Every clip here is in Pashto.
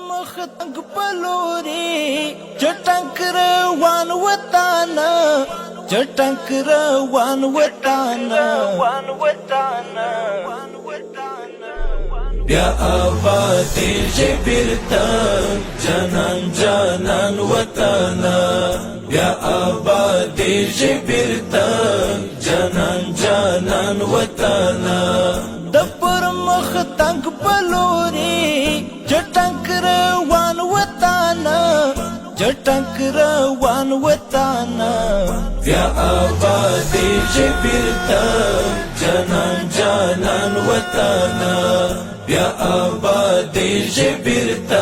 مخ تنگ پلوري چټنک روان وطانا چټنک روان وطانا بیا آبادی جبرتا جانان جانان وطانا بیا آبادی جبرتا جانان جانان وطانا د پر مخ تنگ پلوري چټنک روان وطانا چټنک روان وطانا بیا آبادی جبرتا جانان جانان وطانا بیا آبادی جبرتا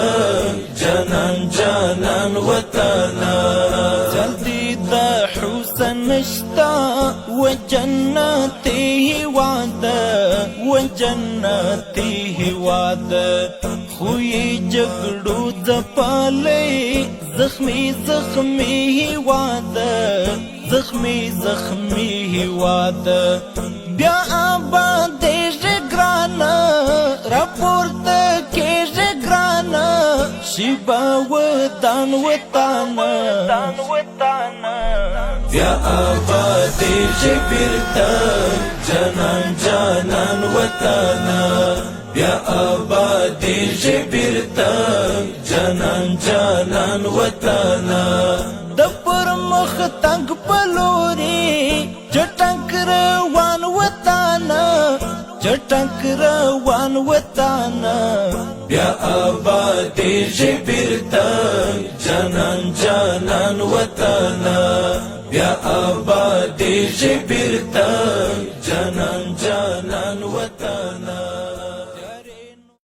جانان جانان وطانا جلدی دا حسن نشتا و جنتی وعده و جنتی وعده خوی جگڑو زپالی زخمی زخمی وعده زخمی زخمی وعده بیا آبادی جگرانا راپورته کېږه ګرانه شیبا وطن وطانا بیا آبادی جبرتا جانان جانان وطانا بیا آبادی جبرتا جانان جانان وطانا د پر مخ تنگ پلوري چټنک روان وطانا چټنک روان وطانا بیا آبادی جبرتا جانان جانان وطانا بیا آبادی جبرتا جانان جانان وطانا